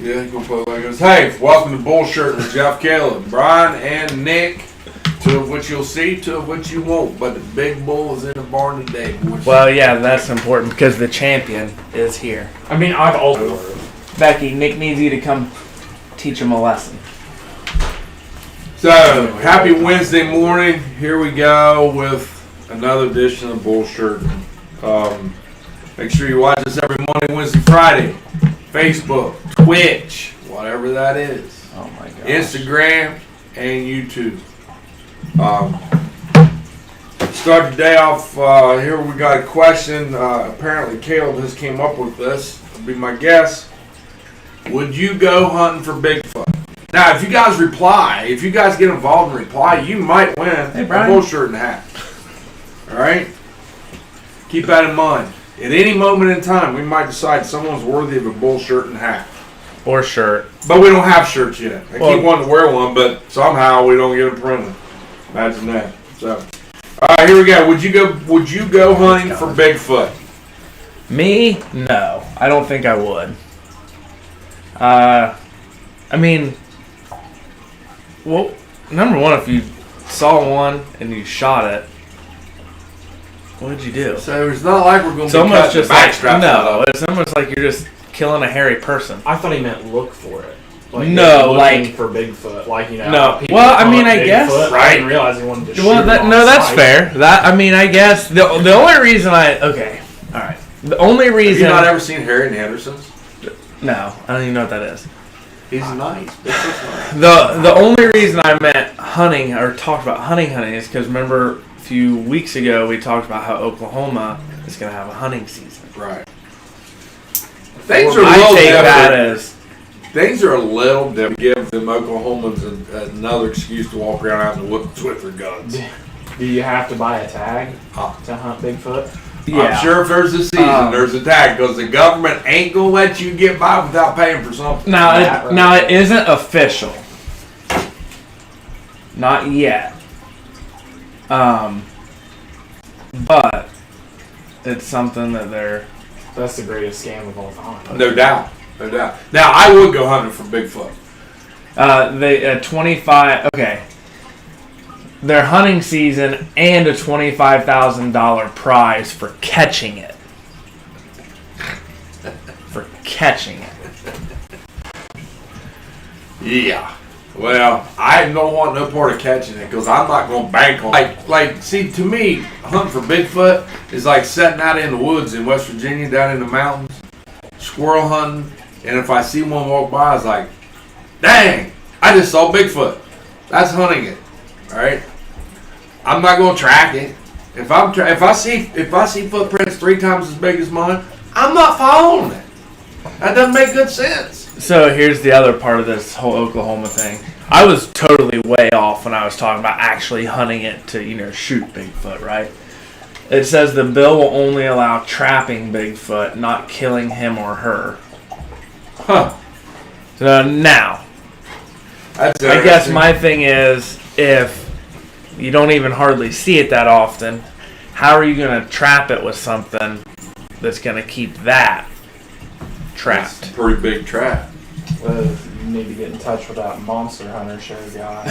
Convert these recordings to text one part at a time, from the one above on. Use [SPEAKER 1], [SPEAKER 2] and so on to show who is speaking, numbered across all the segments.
[SPEAKER 1] Yeah, you can put it like this. Hey, welcome to BullShirt'n with Jeff, Caleb, Brian, and Nick. Two of which you'll see, two of which you won't. But the big bull is in the barn today.
[SPEAKER 2] Well, yeah, that's important because the champion is here.
[SPEAKER 3] I mean, I've always...
[SPEAKER 2] Becky, Nick needs you to come teach him a lesson.
[SPEAKER 1] So, happy Wednesday morning. Here we go with another edition of BullShirt'n. Make sure you watch us every Monday, Wednesday, Friday. Facebook, Twitch, whatever that is.
[SPEAKER 2] Oh my God.
[SPEAKER 1] Instagram and YouTube. Start the day off. Here we got a question. Apparently, Caleb has came up with this. Will be my guess. Would you go hunting for Bigfoot? Now, if you guys reply, if you guys get involved and reply, you might win a BullShirt'n hat. All right. Keep that in mind. At any moment in time, we might decide someone's worthy of a BullShirt'n hat.
[SPEAKER 2] Or shirt.
[SPEAKER 1] But we don't have shirts yet. I keep wanting to wear one, but somehow we don't get them printed. Imagine that. So, all right, here we go. Would you go hunting for Bigfoot?
[SPEAKER 2] Me? No. I don't think I would. I mean, well, number one, if you saw one and you shot it, what did you do?
[SPEAKER 1] So it's not like we're going to
[SPEAKER 2] It's
[SPEAKER 1] be
[SPEAKER 2] almost
[SPEAKER 1] cutting
[SPEAKER 2] just
[SPEAKER 1] the
[SPEAKER 2] like,
[SPEAKER 1] backstraps
[SPEAKER 2] no, it's almost like you're just killing a hairy person.
[SPEAKER 3] I thought he meant look for it. Like
[SPEAKER 2] no,
[SPEAKER 3] looking
[SPEAKER 2] like
[SPEAKER 3] for Bigfoot, like
[SPEAKER 2] no.
[SPEAKER 3] people
[SPEAKER 2] Well, I mean,
[SPEAKER 3] hunt
[SPEAKER 2] I guess
[SPEAKER 3] Bigfoot.
[SPEAKER 1] right.
[SPEAKER 3] I didn't realize he wanted to shoot
[SPEAKER 2] well,
[SPEAKER 3] him on
[SPEAKER 2] that's
[SPEAKER 3] sight.
[SPEAKER 2] fair. That I mean, I guess the only reason all right. The only reason
[SPEAKER 1] Have you not ever seen Harry and Anderson's?
[SPEAKER 2] no, I don't even know what that is.
[SPEAKER 1] He's nice. Bigfoot's nice.
[SPEAKER 2] The only reason I meant hunting or talked about hunting is because remember a few weeks ago we talked about how Oklahoma is going to have a hunting season.
[SPEAKER 1] Right. Things are a
[SPEAKER 2] I
[SPEAKER 1] little
[SPEAKER 2] take that
[SPEAKER 1] different.
[SPEAKER 2] as
[SPEAKER 1] Things are a little different. Give them Oklahomans another excuse to walk around out in the woods with their guns.
[SPEAKER 3] Do you have to buy a tag to hunt Bigfoot?
[SPEAKER 2] yeah.
[SPEAKER 1] I'm sure if there's a season, there's a tag because the government ain't gonna let you get by without paying for something.
[SPEAKER 2] Now it isn't official. Not yet. But it's something that they're.
[SPEAKER 3] That's the greatest scam of all time.
[SPEAKER 1] No doubt, no doubt. Now I would go hunting for Bigfoot.
[SPEAKER 2] They 25. Okay. Their hunting season and a $25,000 prize for catching it. For catching it.
[SPEAKER 1] Yeah. Well, I don't want no part of catching it because I'm not going to bank on it. Like, see, to me, hunting for Bigfoot is like setting out in the woods in West Virginia, down in the mountains, squirrel hunting, and if I see one walk by, I was like, dang, I just saw Bigfoot. That's hunting it. All right. I'm not going to track it. If I see footprints 3 times as big as mine, I'm not following it. That doesn't make good sense.
[SPEAKER 2] So here's the other part of this whole Oklahoma thing. I was totally way off when I was talking about actually hunting it to, shoot Bigfoot, right? It says the bill will only allow trapping Bigfoot, not killing him or her.
[SPEAKER 1] Huh.
[SPEAKER 2] So now, I guess my thing is, if you don't even hardly see it that often, how are you going to trap it with something that's going to keep that trapped?
[SPEAKER 1] That's a pretty big trap.
[SPEAKER 3] You need to get in touch with that Monster Hunter show guy.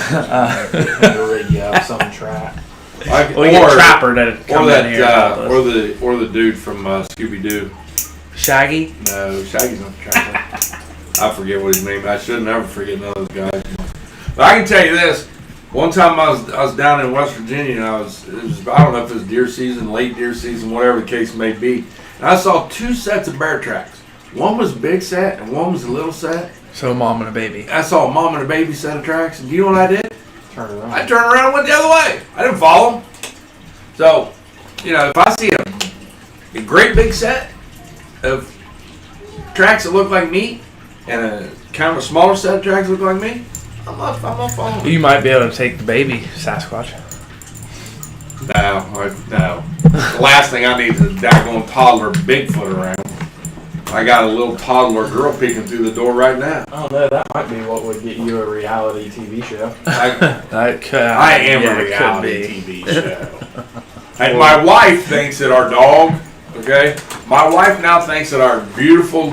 [SPEAKER 3] Get him to rig you up some trap.
[SPEAKER 2] Well, you get a trapper to come in here.
[SPEAKER 1] Or the dude from Scooby Doo.
[SPEAKER 2] Shaggy?
[SPEAKER 1] No, Shaggy's not the trapper. I forget what his name is. I should never forget none of those guys. But I can tell you this. One time I was down in West Virginia and I don't know if it was deer season, late deer season, whatever the case may be. And I saw 2 sets of bear tracks. One was a big set and one was a little set.
[SPEAKER 2] So a mom and a baby.
[SPEAKER 1] I saw a mom and a baby set of tracks. And you know what I did?
[SPEAKER 3] Turn around.
[SPEAKER 1] I turned around and went the other way. I didn't follow them. So, if I see a great big set of tracks that look like me and a kind of a smaller set of tracks that look like me, I'm not following them.
[SPEAKER 2] You might be able to take the baby Sasquatch.
[SPEAKER 1] No. The last thing I need is a daggone toddler Bigfoot around. I got a little toddler girl peeking through the door right now.
[SPEAKER 3] Oh no, that might be what would get you a reality TV show.
[SPEAKER 1] I am a reality TV show. And my wife thinks that our dog, okay? My wife now thinks that our beautiful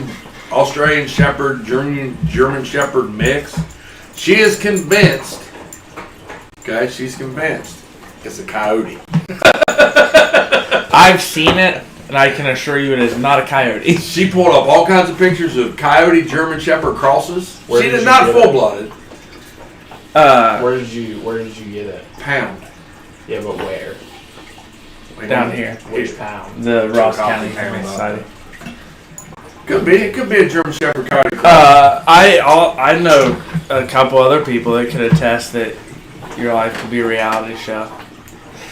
[SPEAKER 1] Australian Shepherd, German Shepherd mix. She is convinced. Okay, she's convinced it's a coyote.
[SPEAKER 2] I've seen it, and I can assure you it is not a coyote.
[SPEAKER 1] She pulled up all kinds of pictures of coyote German Shepherd crosses.
[SPEAKER 3] Where
[SPEAKER 1] She
[SPEAKER 3] did
[SPEAKER 1] is
[SPEAKER 3] you
[SPEAKER 1] not
[SPEAKER 3] get
[SPEAKER 1] full blooded.
[SPEAKER 3] Where did you get it?
[SPEAKER 1] Pound.
[SPEAKER 3] Yeah, but where?
[SPEAKER 2] Down here.
[SPEAKER 3] Which pound?
[SPEAKER 2] The Ross
[SPEAKER 1] Coffee
[SPEAKER 2] County Family
[SPEAKER 1] Pound.
[SPEAKER 2] Society.
[SPEAKER 1] Could be. It could be a German Shepherd coyote.
[SPEAKER 2] I know a couple other people that could attest that your life could be a reality show.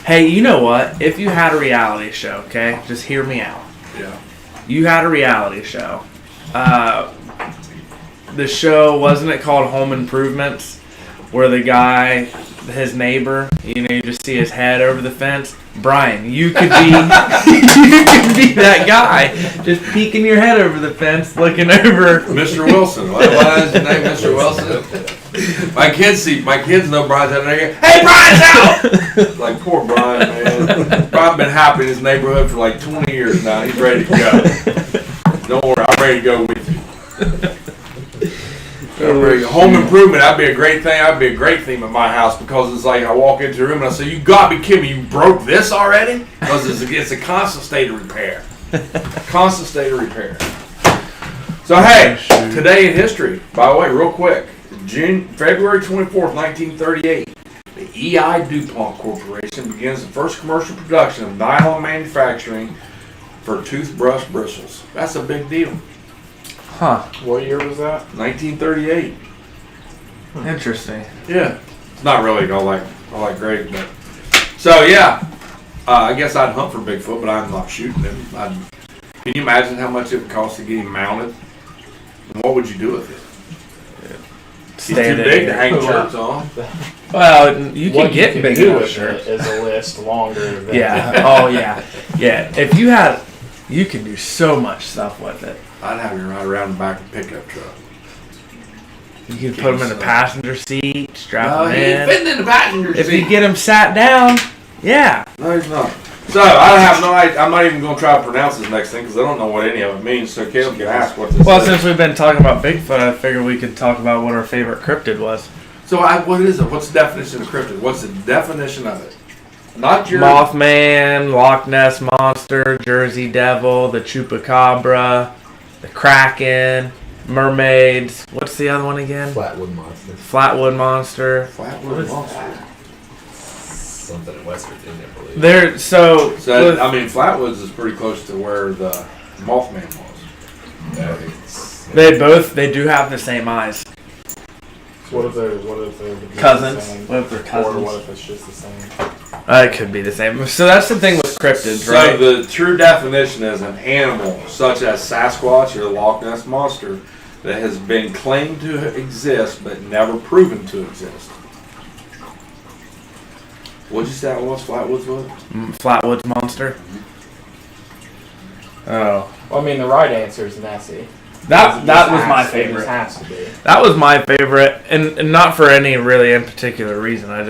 [SPEAKER 2] Hey, you know what? If you had a reality show, okay, just hear me out.
[SPEAKER 1] Yeah.
[SPEAKER 2] You had a reality show. The show, wasn't it called Home Improvements? Where the guy, his neighbor, you just see his head over the fence. Brian, you could be you could be that guy, just peeking your head over the fence, looking over.
[SPEAKER 1] Mr. Wilson. What is his name, Mr. Wilson? My kids know Brian's out there. Hey, Brian's out! Like, poor Brian, man. Brian's been happy in his neighborhood for like 20 years now. He's ready to go. Don't worry, I'm ready to go with you. Home improvement, that'd be a great thing. That'd be a great theme at my house because it's like I walk into the room and I say, "You gotta be kidding me! You broke this already?" Because it's a constant state of repair. Constant state of repair. So hey, today in history, by the way, real quick, February 24th, 1938, the E.I. DuPont Corporation begins the first commercial production of nylon manufacturing for toothbrush bristles. That's a big deal.
[SPEAKER 2] Huh.
[SPEAKER 3] What year was that?
[SPEAKER 1] 1938.
[SPEAKER 2] Interesting.
[SPEAKER 1] Yeah. It's not really all that great, but so yeah. I guess I'd hunt for Bigfoot, but I'm not shooting him. Can you imagine how much it would cost to get him mounted? And what would you do with it? He's too big to hang shirts on.
[SPEAKER 2] Well, you can
[SPEAKER 3] What
[SPEAKER 2] get
[SPEAKER 3] you
[SPEAKER 2] big
[SPEAKER 3] can do
[SPEAKER 2] enough
[SPEAKER 3] with
[SPEAKER 2] shirts.
[SPEAKER 3] it is a list longer than
[SPEAKER 2] Yeah. Oh yeah. Yeah. If you had, you can do so much stuff with it.
[SPEAKER 1] I'd have him ride around the back of a pickup truck.
[SPEAKER 2] You can put him in the passenger seat, strap him
[SPEAKER 1] he ain't
[SPEAKER 2] in.
[SPEAKER 1] fitting in the passenger
[SPEAKER 2] If
[SPEAKER 1] seat.
[SPEAKER 2] you get him sat down, yeah.
[SPEAKER 1] No, he's not. So, I have no idea. I'm not even going to try to pronounce this next thing because I don't know what any of it means. So, Caleb can ask what this
[SPEAKER 2] Well,
[SPEAKER 1] is.
[SPEAKER 2] since we've been talking about Bigfoot, I figured we could talk about what our favorite cryptid was.
[SPEAKER 1] So, what is it? What's the definition of cryptid? What's the definition of it? Not your...
[SPEAKER 2] Mothman, Loch Ness Monster, Jersey Devil, the Chupacabra, the Kraken, mermaids. What's the other one again?
[SPEAKER 4] Flatwood Monster.
[SPEAKER 2] Flatwood Monster.
[SPEAKER 1] Flatwood monster.
[SPEAKER 4] Something in West Virginia, I believe.
[SPEAKER 2] They're so.
[SPEAKER 1] So, I mean, Flatwoods is pretty close to where the Mothman was.
[SPEAKER 4] Yeah, I think it's-
[SPEAKER 2] They do have the same eyes.
[SPEAKER 3] What if they're just
[SPEAKER 2] Cousins.
[SPEAKER 3] the same?
[SPEAKER 2] What if they're cousins?
[SPEAKER 3] Or what if it's just the same?
[SPEAKER 2] It could be the same. So that's the thing with cryptids,
[SPEAKER 1] So
[SPEAKER 2] right?
[SPEAKER 1] the true definition is an animal such as Sasquatch or the Loch Ness Monster that has been claimed to exist but never proven to exist. What'd you say it was? Flatwoods was?
[SPEAKER 2] Flatwoods Monster. Oh.
[SPEAKER 3] Well, I mean, the right answer is Nessie.
[SPEAKER 2] That
[SPEAKER 3] It
[SPEAKER 2] was
[SPEAKER 3] just
[SPEAKER 2] my
[SPEAKER 3] has- It
[SPEAKER 2] favorite.
[SPEAKER 3] just has to be.
[SPEAKER 2] That was my favorite, and not for any really in particular reason. That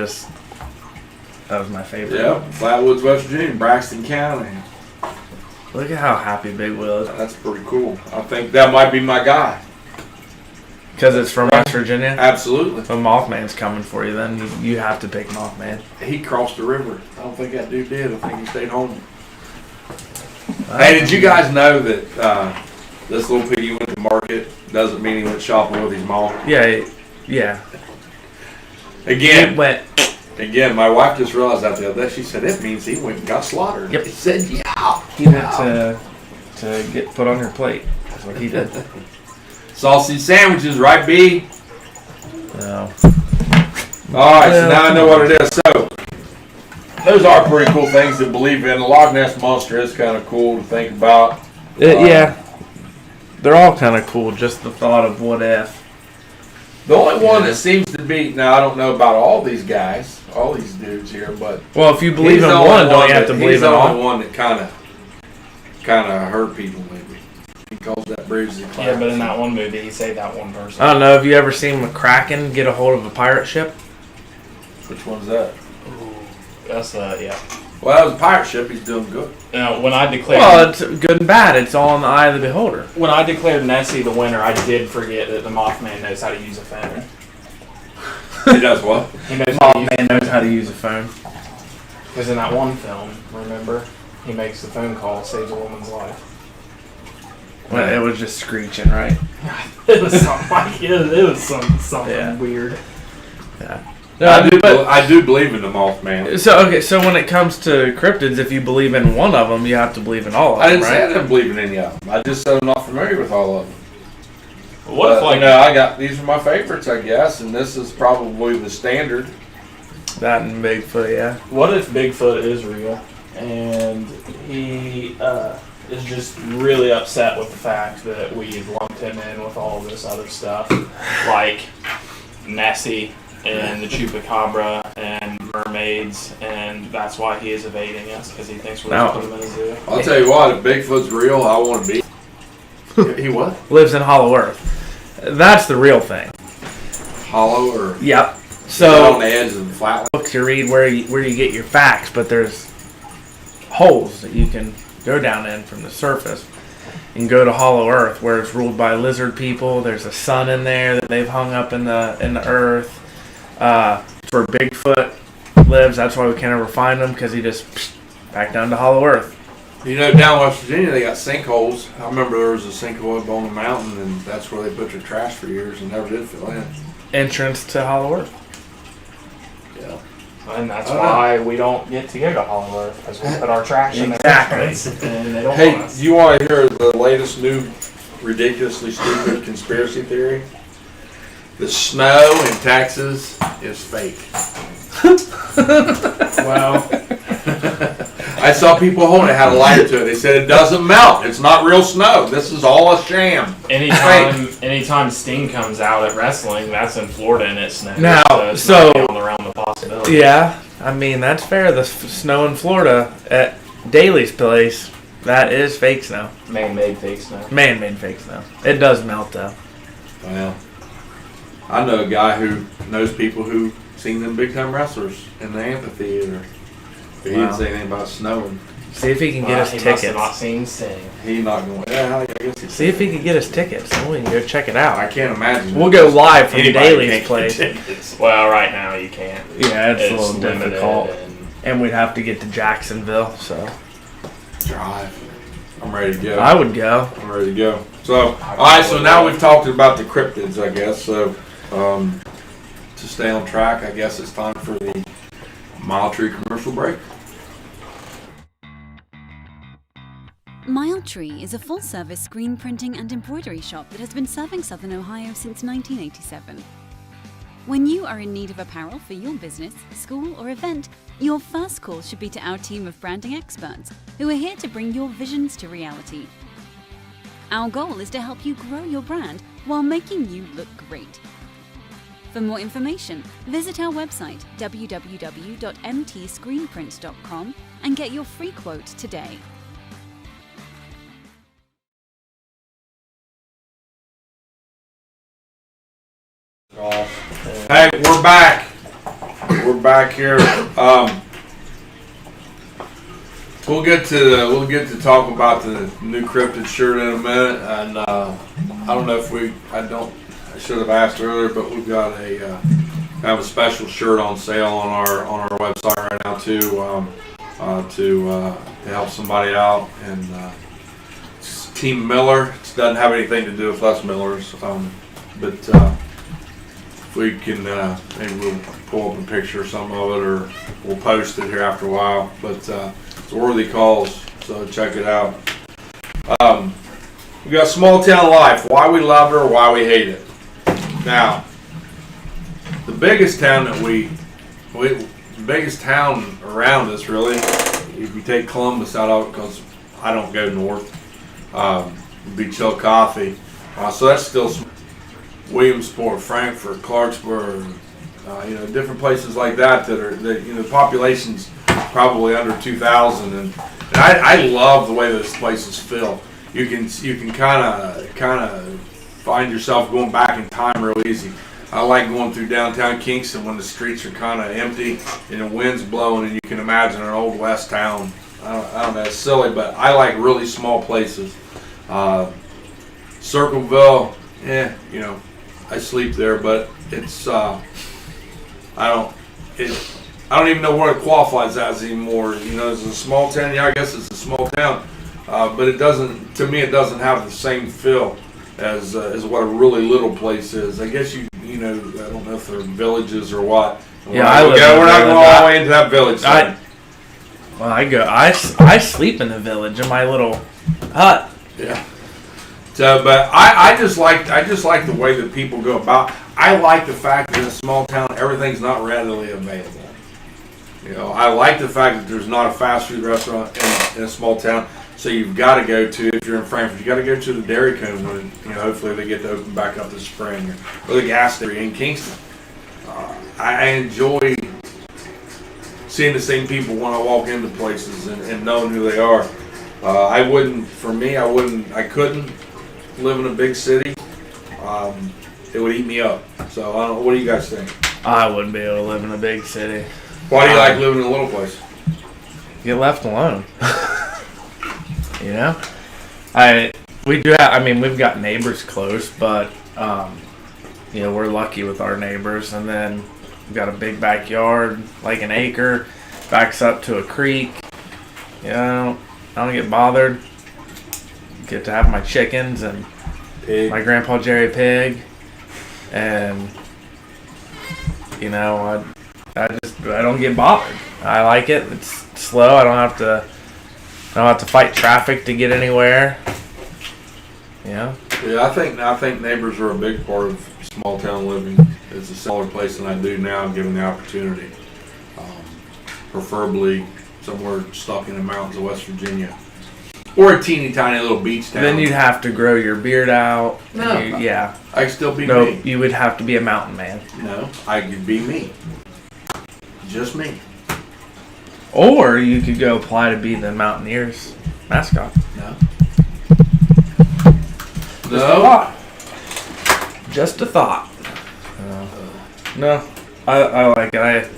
[SPEAKER 2] was my favorite.
[SPEAKER 1] Yep, Flatwoods, West Virginia, Braxton County.
[SPEAKER 2] Look at how happy Big Will is.
[SPEAKER 1] That's pretty cool. I think that might be my guy.
[SPEAKER 2] Because it's from West Virginia.
[SPEAKER 1] Absolutely.
[SPEAKER 2] So Mothman's coming for you then. You have to pick Mothman.
[SPEAKER 1] He crossed the river. I don't think that dude did. I think he stayed home. Hey, did you guys know that this little piggy went to market doesn't mean he went shopping with his mom?
[SPEAKER 2] Yeah.
[SPEAKER 1] Again,
[SPEAKER 2] It went.
[SPEAKER 1] Again, my wife just realized that the other day. She said, it means he went and got slaughtered.
[SPEAKER 2] Yep.
[SPEAKER 1] It said, yeah.
[SPEAKER 2] He went to get put on your plate. That's what he did.
[SPEAKER 1] Sausage sandwiches, right, B?
[SPEAKER 2] No.
[SPEAKER 1] All right, so now I know what it is. So, those are pretty cool things to believe in. The Loch Ness Monster is kind of cool to think about.
[SPEAKER 2] Yeah. They're all kind of cool. Just the thought of what if.
[SPEAKER 1] The only one that seems to be, now I don't know about all these guys, all these dudes here, but
[SPEAKER 2] Well, if you believe
[SPEAKER 1] he's
[SPEAKER 2] in
[SPEAKER 1] the only
[SPEAKER 2] one, don't you have to
[SPEAKER 1] that-
[SPEAKER 2] believe
[SPEAKER 1] he's
[SPEAKER 2] in
[SPEAKER 1] the only
[SPEAKER 2] all?
[SPEAKER 1] one that kind of hurt people maybe. He calls that bridge the
[SPEAKER 3] Yeah, but in that one movie, he saved that one person.
[SPEAKER 2] I don't know. Have you ever seen McCracken get a hold of a pirate ship?
[SPEAKER 1] Which one's that?
[SPEAKER 3] That's yeah.
[SPEAKER 1] Well, that was a pirate ship. He's doing good.
[SPEAKER 3] When I declared,
[SPEAKER 2] Well, it's good and bad. It's all in the eye of the beholder.
[SPEAKER 3] when I declared Nessie the winner, I did forget that the Mothman knows how to use a phone.
[SPEAKER 1] He does what?
[SPEAKER 3] He knows how to use
[SPEAKER 2] Man knows how to use a phone.
[SPEAKER 3] Because in that one film, remember, he makes the phone call, saves a woman's life.
[SPEAKER 2] Well, it was just screeching, right?
[SPEAKER 3] It was something like it was something
[SPEAKER 2] Yeah.
[SPEAKER 3] weird.
[SPEAKER 2] Yeah.
[SPEAKER 1] I do believe in the Mothman.
[SPEAKER 2] So when it comes to cryptids, if you believe in one of them, you have to believe in all of them,
[SPEAKER 1] I didn't say I
[SPEAKER 2] right?
[SPEAKER 1] didn't believe in any of them. I just said I'm not familiar with all of them.
[SPEAKER 3] What if, like,
[SPEAKER 1] I got these are my favorites, I guess, and this is probably the standard.
[SPEAKER 2] That and Bigfoot, yeah.
[SPEAKER 3] what if Bigfoot is real and he is just really upset with the fact that we've lumped him in with all this other stuff, like Nessie and the Chupacabra and mermaids, and that's why he is evading us, because he thinks we're
[SPEAKER 2] No.
[SPEAKER 3] going to put him in a zoo.
[SPEAKER 1] I'll tell you what, if Bigfoot's real, I want to be. He what?
[SPEAKER 2] Lives in Hollow Earth. That's the real thing.
[SPEAKER 1] Hollow or
[SPEAKER 2] Yep.
[SPEAKER 1] on
[SPEAKER 2] So
[SPEAKER 1] the edge of the flatland?
[SPEAKER 2] books you read where you get your facts, but there's holes that you can go down in from the surface and go to Hollow Earth where it's ruled by lizard people. There's a sun in there that they've hung up in the earth. It's where Bigfoot lives. That's why we can't ever find him, because he just back down to Hollow Earth.
[SPEAKER 1] You know, down West Virginia, they got sinkholes. I remember there was a sinkhole up on the mountain, and that's where they put their trash for years and never did fill in.
[SPEAKER 2] Entrance to Hollow Earth.
[SPEAKER 1] Yeah.
[SPEAKER 3] And that's why we don't get to go to Hollow Earth, because we put our trash in
[SPEAKER 2] Exactly.
[SPEAKER 3] there, and they don't
[SPEAKER 1] Hey,
[SPEAKER 3] want us.
[SPEAKER 1] do you want to hear the latest new ridiculously stupid conspiracy theory? The snow in Texas is fake.
[SPEAKER 3] Well,
[SPEAKER 1] I saw people holding it, had a lighter to it. They said it doesn't melt. It's not real snow. This is all a sham.
[SPEAKER 3] anytime Sting comes out at wrestling, that's in Florida and it snows.
[SPEAKER 2] Now,
[SPEAKER 3] it's
[SPEAKER 2] so-
[SPEAKER 3] not beyond the realm of possibility.
[SPEAKER 2] Yeah, I mean, that's fair. The snow in Florida at Daly's place, that is fake snow.
[SPEAKER 3] Man-made fake snow.
[SPEAKER 2] Man-made fake snow. It does melt, though.
[SPEAKER 1] Well, I know a guy who knows people who seen them big time wrestlers in the amphitheater. But he
[SPEAKER 2] Wow.
[SPEAKER 1] didn't say anything about snowing.
[SPEAKER 2] See if he can get us
[SPEAKER 3] He must have
[SPEAKER 2] tickets.
[SPEAKER 3] not seen Sting.
[SPEAKER 1] He not going. Yeah, I guess he.
[SPEAKER 2] See if he could get us tickets, then we can go check it
[SPEAKER 1] I
[SPEAKER 2] out.
[SPEAKER 1] can't imagine.
[SPEAKER 2] We'll go live from
[SPEAKER 1] Anybody
[SPEAKER 2] Daly's
[SPEAKER 1] can't get
[SPEAKER 2] place.
[SPEAKER 1] tickets.
[SPEAKER 3] Well, right now you can't.
[SPEAKER 2] Yeah, it's a little
[SPEAKER 3] limited
[SPEAKER 2] difficult.
[SPEAKER 3] and-
[SPEAKER 2] And we'd have to get to Jacksonville, so
[SPEAKER 1] Drive. I'm ready to go.
[SPEAKER 2] I would go.
[SPEAKER 1] I'm ready to go. So, alright, so now we've talked about the cryptids, I guess. So, to stay on track, I guess it's time for the Mile Tree commercial break.
[SPEAKER 5] Mile Tree is a full-service screen printing and embroidery shop that has been serving Southern Ohio since 1987. When you are in need of apparel for your business, school, or event, your first call should be to our team of branding experts who are here to bring your visions to reality. Our goal is to help you grow your brand while making you look great. For more information, visit our website www.mtscreenprint.com and get your free quote today.
[SPEAKER 1] Hey, we're back. We're back here. We'll get to talk about the new cryptid shirt in a minute, and I don't know if I should have asked earlier, but we've got have a special shirt on sale on our website right now too, to help somebody out, and it's Team Miller. It doesn't have anything to do with us Millers, but. If we can, maybe we'll pull up a picture or some of it, or we'll post it here after a while. But it's a worthy cause, so check it out. We got Small Town Life. Why we love it or why we hate it. Now, the biggest town the biggest town around us, really, if you take Columbus out of it, because I don't go north, would be Chillicothe. So that's still Williamsport, Frankfort, Clarksburg, different places like that the population's probably under 2,000, and I love the way those places feel. You can kind of find yourself going back in time real easy. I like going through downtown Kingston when the streets are kind of empty and the wind's blowing, and you can imagine an old west town. I don't know, it's silly, but I like really small places. Circleville, I sleep there, but it's I don't even know what it qualifies as anymore. It's a small town. Yeah, I guess it's a small town, but it doesn't. To me, it doesn't have the same feel as what a really little place is. I guess I don't know if they're villages or what.
[SPEAKER 2] Yeah,
[SPEAKER 1] we're not going all the way into that village.
[SPEAKER 2] I sleep in the village in my little hut.
[SPEAKER 1] Yeah. So, but I just like the way that people go about. I like the fact that in a small town everything's not readily available. I like the fact that there's not a fast food restaurant in a small town. So you've got to go to, if you're in Frankfurt, you got to go to the Dairy Cone when hopefully they get to open back up this spring, or the gas station in Kingston. I enjoy seeing the same people when I walk into places and knowing who they are. I couldn't live in a big city. It would eat me up. So I don't know, what do you guys think?
[SPEAKER 2] I wouldn't be able to live in a big city.
[SPEAKER 1] Why do you like living in a little place?
[SPEAKER 2] Get left alone. We've got neighbors close, but we're lucky with our neighbors, and then we've got a big backyard, like an acre, backs up to a creek. I don't get bothered. Get to have my chickens and
[SPEAKER 1] Pig.
[SPEAKER 2] my Grandpa Jerry pig, and I don't get bothered. I like it. It's slow. I don't have to fight traffic to get anywhere.
[SPEAKER 1] Yeah, I think neighbors are a big part of small town living. It's a smaller place than I do now, given the opportunity. Preferably somewhere stuck in the mountains of West Virginia, or a teeny tiny little beach town.
[SPEAKER 2] Then you'd have to grow your beard out.
[SPEAKER 1] No, I could still be me.
[SPEAKER 2] You would have to be a mountain man.
[SPEAKER 1] No, I could be me. Just me.
[SPEAKER 2] Or you could go apply to be the Mountaineers mascot.
[SPEAKER 1] No.
[SPEAKER 2] Just a thought. No, I like it.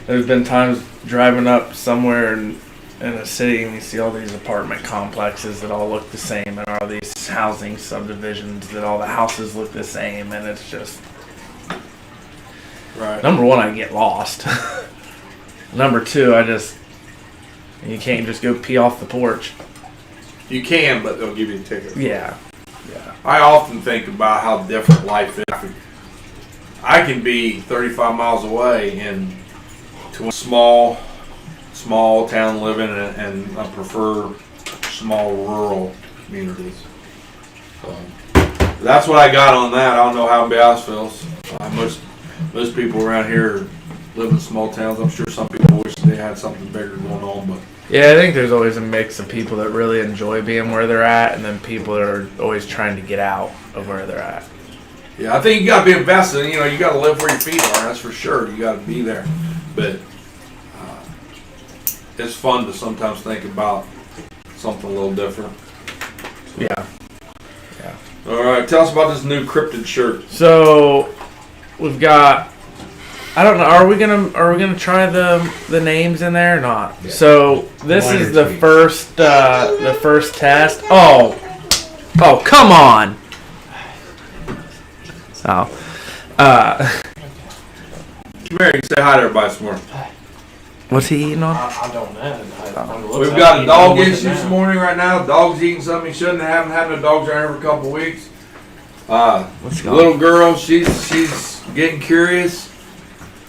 [SPEAKER 2] There's been times driving up somewhere in a city and you see all these apartment complexes that all look the same, and all these housing subdivisions that all the houses look the same, and it's just...
[SPEAKER 1] Right.
[SPEAKER 2] Number one, I get lost. Number two, you can't just go pee off the porch.
[SPEAKER 1] You can, but they'll give you a ticket.
[SPEAKER 2] Yeah.
[SPEAKER 1] I often think about how different life is. I can be 35 miles away to a small town living, and I prefer small rural communities. So that's what I got on that. I don't know how everybody else feels. Most people around here live in small towns. I'm sure some people wish they had something bigger going on, but
[SPEAKER 2] yeah, I think there's always a mix of people that really enjoy being where they're at, and then people that are always trying to get out of where they're at.
[SPEAKER 1] yeah, I think you got to be invested. You got to live where your feet are. That's for sure. You got to be there, but it's fun to sometimes think about something a little different.
[SPEAKER 2] Yeah.
[SPEAKER 1] All right, tell us about this new cryptid shirt.
[SPEAKER 2] So we've got. I don't know. Are we gonna try the names in there or not?
[SPEAKER 4] Yeah.
[SPEAKER 2] So this is the first test. Oh, come on. Oh.
[SPEAKER 1] Come here, you can say hi to everybody some more.
[SPEAKER 2] What's he eating on?
[SPEAKER 3] I don't know.
[SPEAKER 1] We've got a dog issue this morning right now. Dog's eating something he shouldn't have. Haven't had no dogs around here for a couple of weeks.
[SPEAKER 2] What's going on?
[SPEAKER 1] Little girl, she's getting curious.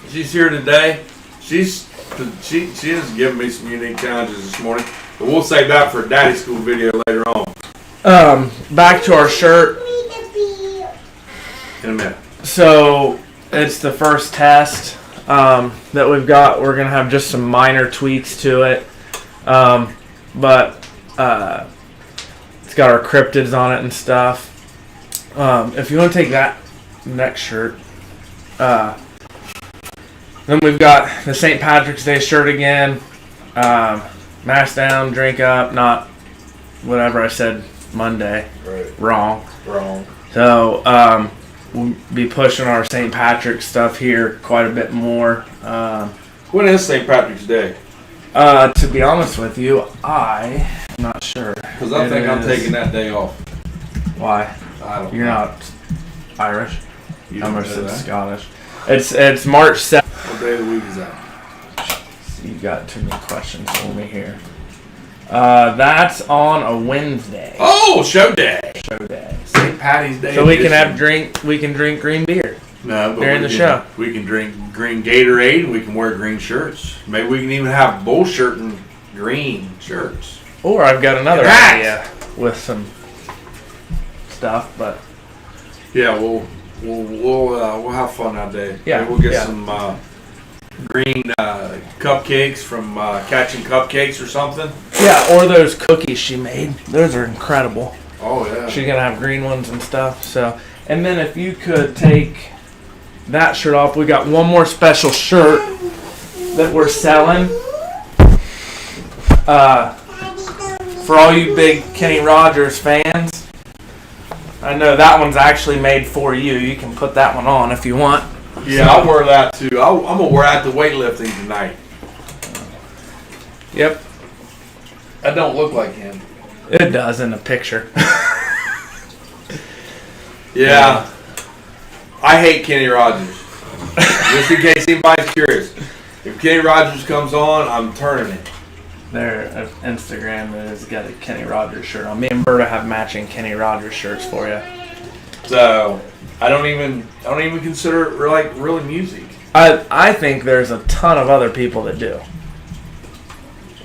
[SPEAKER 1] She's here today. She has given me some unique challenges this morning, but we'll save that for a daddy school video later on.
[SPEAKER 2] Back to our shirt.
[SPEAKER 1] In a minute.
[SPEAKER 2] So it's the first test that we've got. We're gonna have just some minor tweaks to it, but it's got our cryptids on it and stuff. If you want to take that next shirt, then we've got the St. Patrick's Day shirt again. Mask down, drink up, not whatever I said Monday.
[SPEAKER 1] Right.
[SPEAKER 2] Wrong.
[SPEAKER 1] Wrong.
[SPEAKER 2] So we'll be pushing our St. Patrick's stuff here quite a bit more.
[SPEAKER 1] When is St. Patrick's Day?
[SPEAKER 2] To be honest with you, I'm not sure.
[SPEAKER 1] Because I think I'm taking that day off.
[SPEAKER 2] Why?
[SPEAKER 1] I don't
[SPEAKER 2] You're
[SPEAKER 1] know.
[SPEAKER 2] not Irish.
[SPEAKER 1] You
[SPEAKER 2] I'm
[SPEAKER 1] don't know that?
[SPEAKER 2] Scottish. It's March 7th.
[SPEAKER 1] What day of the week is that?
[SPEAKER 2] You got too many questions for me here. That's on a Wednesday.
[SPEAKER 1] Oh, show day.
[SPEAKER 2] Show day.
[SPEAKER 1] St. Patty's Day.
[SPEAKER 2] So we can
[SPEAKER 1] edition.
[SPEAKER 2] drink green beer.
[SPEAKER 1] No, but
[SPEAKER 2] during
[SPEAKER 1] we
[SPEAKER 2] the
[SPEAKER 1] can,
[SPEAKER 2] show.
[SPEAKER 1] We can drink green Gatorade and we can wear green shirts. Maybe we can even have BullShirt'n green shirts.
[SPEAKER 2] Or I've got another
[SPEAKER 1] Hats.
[SPEAKER 2] idea with some stuff, but
[SPEAKER 1] Yeah, we'll have fun that day.
[SPEAKER 2] Yeah,
[SPEAKER 1] Maybe we'll get
[SPEAKER 2] yeah.
[SPEAKER 1] some green cupcakes from Catching Cupcakes or something.
[SPEAKER 2] yeah, or those cookies she made. Those are incredible.
[SPEAKER 1] Oh yeah.
[SPEAKER 2] She's gonna have green ones and stuff. So, and then if you could take that shirt off, we got one more special shirt that we're selling. For all you big Kenny Rogers fans, I know that one's actually made for you. You can put that one on if you want.
[SPEAKER 1] Yeah, I'll wear that too. I'm gonna wear that to weightlifting tonight.
[SPEAKER 2] Yep,
[SPEAKER 1] I don't look like him.
[SPEAKER 2] it does in the picture.
[SPEAKER 1] Yeah. I hate Kenny Rogers. Just in case anybody's curious. If Kenny Rogers comes on, I'm turning it.
[SPEAKER 2] Their Instagram has got a Kenny Rogers shirt on. Me and Berta have matching Kenny Rogers shirts for you.
[SPEAKER 1] So I don't even consider it like really music.
[SPEAKER 2] I think there's a ton of other people that do.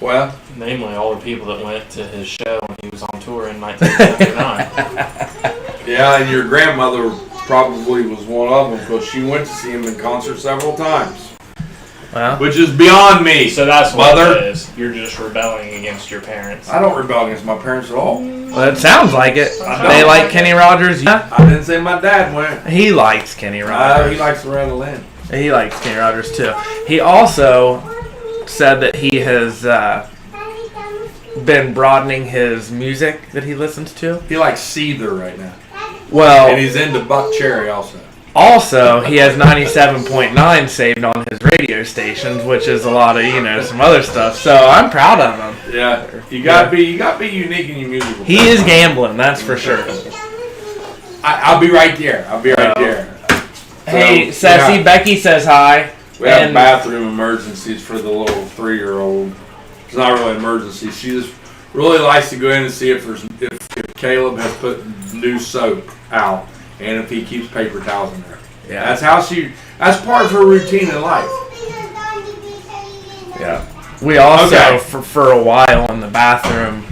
[SPEAKER 1] Well,
[SPEAKER 3] Namely, all the people that went to his show when he was on tour in 1979.
[SPEAKER 1] yeah, and your grandmother probably was one of them because she went to see him in concert several times,
[SPEAKER 2] Well,
[SPEAKER 1] which is beyond me.
[SPEAKER 3] So that's what
[SPEAKER 1] Mother.
[SPEAKER 3] it is. You're just rebelling against your parents.
[SPEAKER 1] I don't rebel against my parents at all.
[SPEAKER 2] it sounds like it.
[SPEAKER 1] I
[SPEAKER 2] They
[SPEAKER 1] don't.
[SPEAKER 2] like Kenny Rogers. Yeah,
[SPEAKER 1] I didn't say my dad went.
[SPEAKER 2] he likes Kenny Rogers.
[SPEAKER 1] He likes Loretta Lynn.
[SPEAKER 2] He likes Kenny Rogers too. He also said that he has been broadening his music that he listens to.
[SPEAKER 1] He likes Seether right now, and
[SPEAKER 2] Well,
[SPEAKER 1] he's into Buck Cherry also.
[SPEAKER 2] also he has 97.9 saved on his radio stations, which is a lot of some other stuff. So I'm proud of him.
[SPEAKER 1] Yeah, you gotta be unique in your musical.
[SPEAKER 2] He is gambling, that's for sure.
[SPEAKER 1] I'll be right there. I'll be right there.
[SPEAKER 2] Hey,
[SPEAKER 1] So,
[SPEAKER 2] Sassy,
[SPEAKER 1] yeah,
[SPEAKER 2] Becky says hi.
[SPEAKER 1] we have
[SPEAKER 2] and-
[SPEAKER 1] bathroom emergencies for the little 3-year-old. It's not really an emergency. She just really likes to go in and see if Caleb has put new soap out and if he keeps paper towels in there.
[SPEAKER 2] Yeah.
[SPEAKER 1] That's part of her routine in life.
[SPEAKER 2] Yeah. We also,
[SPEAKER 1] Okay.
[SPEAKER 2] for a while in the bathroom,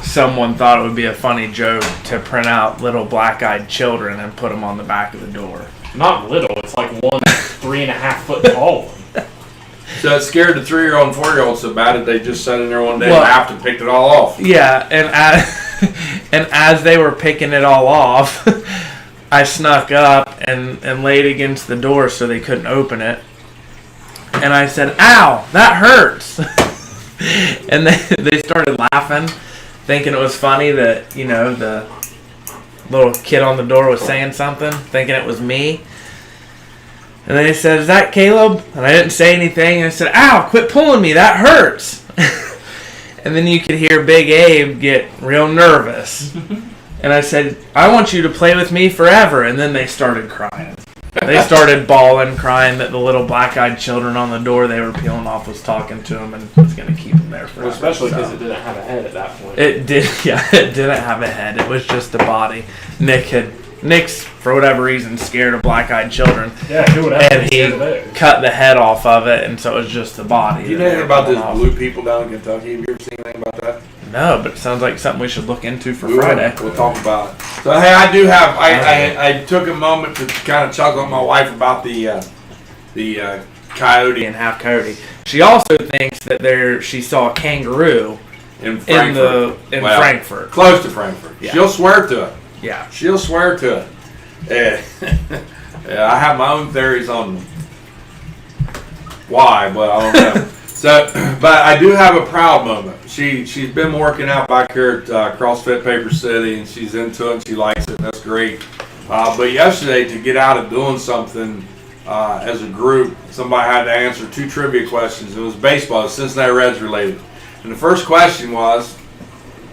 [SPEAKER 2] someone thought it would be a funny joke to print out little black-eyed children and put them on the back of the door.
[SPEAKER 3] Not little. It's like one 3.5 foot tall one.
[SPEAKER 1] So it scared the 3-year-old and 4-year-old so bad that they just sat in there one day
[SPEAKER 2] Well-
[SPEAKER 1] and laughed and picked it all off.
[SPEAKER 2] Yeah, and as they were picking it all off, I snuck up and laid against the door so they couldn't open it. And I said, "Ow, that hurts." And they started laughing, thinking it was funny that, the little kid on the door was saying something, thinking it was me. And then he said, "Is that Caleb?" And I didn't say anything. I said, "Ow, quit pulling me, that hurts." And then you could hear Big Abe get real nervous. And I said, "I want you to play with me forever." And then they started crying. They started bawling, crying that the little black-eyed children on the door they were peeling off was talking to them and was going to keep them there forever.
[SPEAKER 3] Well, especially because
[SPEAKER 2] So-
[SPEAKER 3] it didn't have a head at that point.
[SPEAKER 2] It did, yeah, it didn't have a head. It was just a body. Nick's, for whatever reason, scared of black-eyed children.
[SPEAKER 3] Yeah, who would have
[SPEAKER 2] And
[SPEAKER 3] to
[SPEAKER 2] he
[SPEAKER 3] be there?
[SPEAKER 2] cut the head off of it, and so it was just the body.
[SPEAKER 1] You
[SPEAKER 2] that
[SPEAKER 1] know
[SPEAKER 2] they
[SPEAKER 1] anything
[SPEAKER 2] were
[SPEAKER 1] about
[SPEAKER 2] pulling
[SPEAKER 1] those
[SPEAKER 2] off.
[SPEAKER 1] blue people down in Kentucky? Have you ever seen anything about that?
[SPEAKER 2] No, but it sounds like something we should look into for
[SPEAKER 1] We will.
[SPEAKER 2] Friday.
[SPEAKER 1] We'll talk about it. So hey, I do have. I took a moment to kind of chuckle at my wife about the coyote
[SPEAKER 2] And half coyote. She also thinks that she saw a kangaroo
[SPEAKER 1] in Frankfurt.
[SPEAKER 2] in
[SPEAKER 1] Well,
[SPEAKER 2] Frankfurt.
[SPEAKER 1] close to Frankfurt.
[SPEAKER 2] Yeah.
[SPEAKER 1] She'll swear to it.
[SPEAKER 2] Yeah.
[SPEAKER 1] She'll swear to it. Yeah. Yeah, I have my own theories on why, but I don't know. So, but I do have a proud moment. She's been working out back here at CrossFit Paper City, and she's into it. And she likes it. And that's great. But yesterday, to get out of doing something as a group, somebody had to answer 2 trivia questions. It was baseball, Cincinnati Reds related. And the first question was,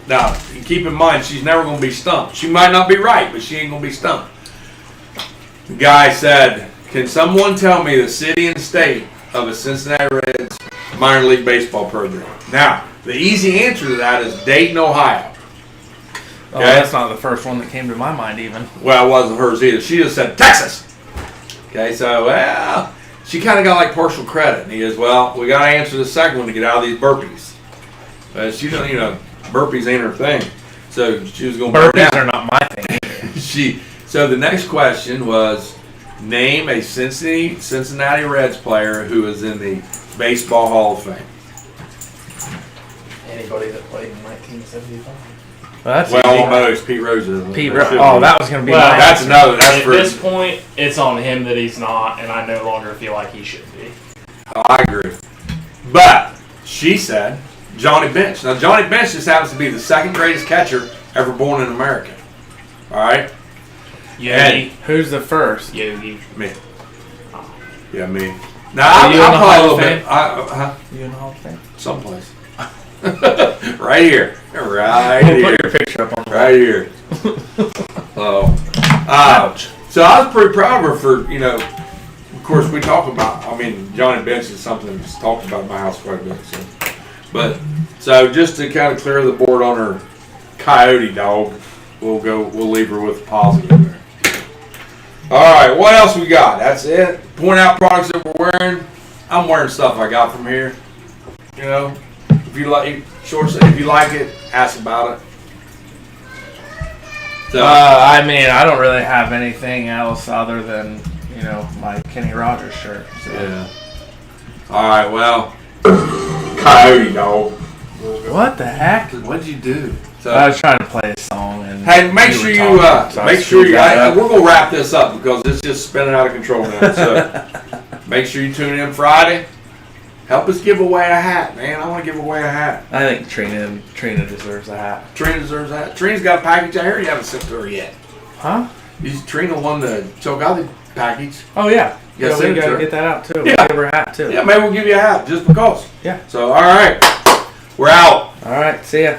[SPEAKER 1] now keep in mind, she's never going to be stumped. She might not be right, but she ain't going to be stumped. The guy said, can someone tell me the city and state of a Cincinnati Reds minor league baseball program? Now, the easy answer to that is Dayton, Ohio.
[SPEAKER 2] Oh, that's not the first one that came to my mind even.
[SPEAKER 1] Well, it wasn't hers either. She just said Texas. Okay, so, well, she kind of got like partial credit. And he goes, well, we got to answer the second one to get out of these burpees. She don't, burpees ain't her thing. So she was going to burn
[SPEAKER 2] Burpees
[SPEAKER 1] down.
[SPEAKER 2] are not my thing.
[SPEAKER 1] So the next question was, name a Cincinnati Reds player who is in the Baseball Hall of Fame.
[SPEAKER 3] Anybody that played in 1975.
[SPEAKER 2] Well,
[SPEAKER 1] Well, almost. Pete Rose is.
[SPEAKER 2] Pete that was going to be
[SPEAKER 3] Well,
[SPEAKER 2] my
[SPEAKER 1] That's
[SPEAKER 2] answer.
[SPEAKER 1] another. That's
[SPEAKER 3] At
[SPEAKER 1] for.
[SPEAKER 3] this point, it's on him that he's not, and I no longer feel like he should be.
[SPEAKER 1] I agree. But she said Johnny Bench. Now, Johnny Bench just happens to be the second greatest catcher ever born in America. All right?
[SPEAKER 3] Yogi.
[SPEAKER 2] Who's the first?
[SPEAKER 3] Yogi.
[SPEAKER 1] Me. Yeah, me. Now,
[SPEAKER 2] Are you in the
[SPEAKER 1] I'm probably a
[SPEAKER 2] Hall
[SPEAKER 1] little
[SPEAKER 2] of
[SPEAKER 1] bit.
[SPEAKER 2] You in the Hall of Fame?
[SPEAKER 1] Someplace. Right here. Right
[SPEAKER 2] We'll
[SPEAKER 1] here.
[SPEAKER 2] put your picture up on the
[SPEAKER 1] Right here.
[SPEAKER 2] Ouch.
[SPEAKER 1] So I was pretty proud of her for, of course we talk about, Johnny Bench is something that's talked about in my house quite a bit. So just to kind of clear the board on her coyote dog, we'll leave her with the positive there. All right, what else we got? That's it. Point out products that we're wearing. I'm wearing stuff I got from here. If you like shorts, if you like it, ask about it. So,
[SPEAKER 2] I don't really have anything else other than, my Kenny Rogers shirt. So.
[SPEAKER 1] yeah. All right, well, coyote dog.
[SPEAKER 2] What the heck?
[SPEAKER 1] What'd you do? So,
[SPEAKER 2] I was trying to play a song and
[SPEAKER 1] hey, make sure
[SPEAKER 2] were
[SPEAKER 1] you
[SPEAKER 2] talking, so I
[SPEAKER 1] make sure
[SPEAKER 2] screwed
[SPEAKER 1] you.
[SPEAKER 2] that up.
[SPEAKER 1] We're gonna wrap this up because it's just spinning out of control now. So make sure you tune in Friday. Help us give away a hat, man. I want to give away a hat.
[SPEAKER 2] I think Trina deserves a hat.
[SPEAKER 1] Trina deserves a hat. Trina's got a package out here. You haven't sent to her yet.
[SPEAKER 2] Huh?
[SPEAKER 1] Trina won the Chogati package.
[SPEAKER 2] Oh yeah.
[SPEAKER 1] Yeah,
[SPEAKER 2] We
[SPEAKER 1] send it to
[SPEAKER 2] gotta
[SPEAKER 1] her.
[SPEAKER 2] get that out too.
[SPEAKER 1] Yeah.
[SPEAKER 2] We'll give her a hat too.
[SPEAKER 1] Yeah, maybe we'll give you a hat just because.
[SPEAKER 2] Yeah.
[SPEAKER 1] So all right, we're out.
[SPEAKER 2] All right. See ya.